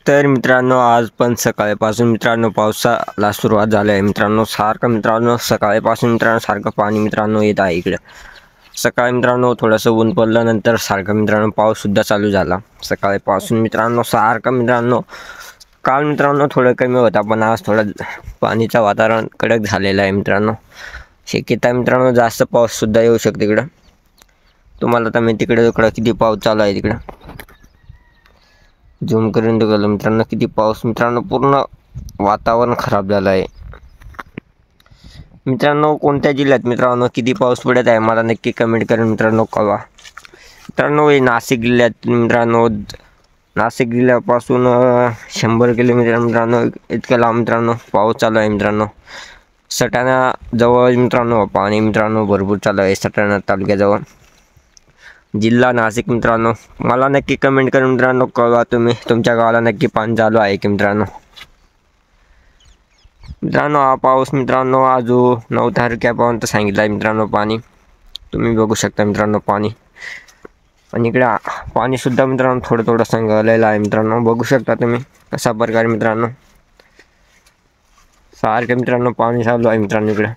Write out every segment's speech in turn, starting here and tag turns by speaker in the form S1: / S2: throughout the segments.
S1: तर मित्रांनो आज पण सकाळपासून मित्रांनो पावसाला सुरुवात झाली आहे मित्रांनो. सारखं मित्रांनो सकाळपासून मित्रांनो सारखं पाणी मित्रांनो येत आहे इकडे. सकाळी मित्रांनो थोडंसं ऊन पडलं, नंतर सारखं मित्रांनो पाऊससुद्धा चालू झाला. सकाळपासून मित्रांनो सारखं मित्रांनो काल मित्रांनो थोडं कमी होता, पण आज थोडं पाणीचं वातावरण कडक झालेलं आहे मित्रांनो. शक्यता मित्रांनो जास्त पाऊससुद्धा येऊ शकतो इकडं. तुम्हाला तर मी तिकडे किती पाऊस चालू आहे तिकडं झूम करून दाखवलं मित्रांनो किती पाऊस. मित्रांनो पूर्ण वातावरण खराब झालं आहे मित्रांनो. कोणत्या जिल्ह्यात मित्रांनो किती पाऊस पडत आहे मला नक्की कमेंट करून मित्रांनो कळवा. मित्रांनो हे नाशिक जिल्ह्यात मित्रांनो, नाशिक जिल्ह्यापासून 100 किलोमीटर मित्रांनो इतकं लांब मित्रांनो पाऊस चालू आहे मित्रांनो. सटाणा जवळ मित्रांनो पाणी मित्रांनो भरपूर चालू आहे सटाणा तालुक्याजवळ, जिल्हा नाशिक मित्रांनो. मला नक्की कमेंट करून मित्रांनो कळवा तुम्ही तुमच्या गावाला नक्की पाणी चालू आहे की मित्रांनो. मित्रांनो हा पाऊस मित्रांनो अजून 9 तारखेपर्यंत सांगितलं आहे मित्रांनो पाणी. तुम्ही बघू शकता मित्रांनो पाणी, आणि इकडे पाणीसुद्धा मित्रांनो थोडं थोडं संघालेलं आहे मित्रांनो. बघू शकता तुम्ही अशा प्रकारे मित्रांनो सारखं मित्रांनो पाणी चालू आहे मित्रांनो इकडे.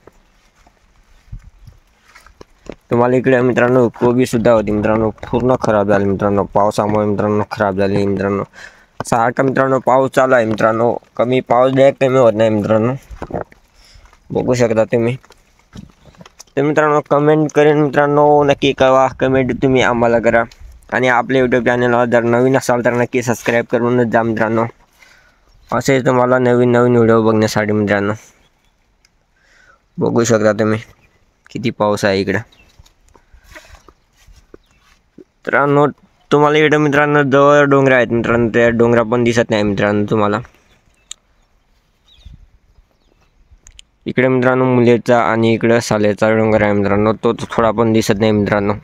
S1: तुम्हाला इकडे मित्रांनो कोबीसुद्धा होती मित्रांनो, पूर्ण खराब झाली मित्रांनो पावसामुळे मित्रांनो, खराब झाली मित्रांनो. सारखा मित्रांनो पाऊस चालू आहे मित्रांनो, कमी पाऊस कमी होत नाही मित्रांनो. बघू शकता तुम्ही. तर मित्रांनो कमेंट करून मित्रांनो नक्की कळवा, कमेंट तुम्ही आम्हाला करा. आणि आपल्या यूट्यूब चॅनलला जर नवीन असाल तर नक्की सबस्क्राईब करूनच जा मित्रांनो, असे तुम्हाला नवीन नवीन व्हिडिओ बघण्यासाठी मित्रांनो. बघू शकता तुम्ही किती पाऊस आहे इकडे मित्रांनो. तुम्हाला इकडे मित्रांनो जवळ डोंगर आहेत मित्रांनो, त्या डोंगरा पण दिसत नाही मित्रांनो तुम्हाला. इकडे मित्रांनो मुलेचा आणि इकडे सालेचा डोंगर आहे मित्रांनो, तो थोडा पण दिसत नाही मित्रांनो.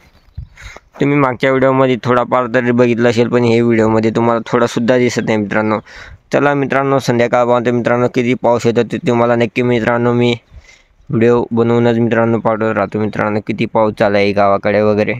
S1: तुम्ही मागच्या व्हिडिओमध्ये थोडाफार तरी बघितलं असेल, पण हे व्हिडिओमध्ये तुम्हाला थोडासुद्धा दिसत नाही मित्रांनो. चला मित्रांनो संध्याकाळपर्यंत मित्रांनो किती पाऊस येतो ते तुम्हाला नक्की मित्रांनो मी व्हिडिओ बनवूनच मित्रांनो पाठवत राहतो मित्रांनो. किती पाऊस चालू आहे गावाकडे वगैरे.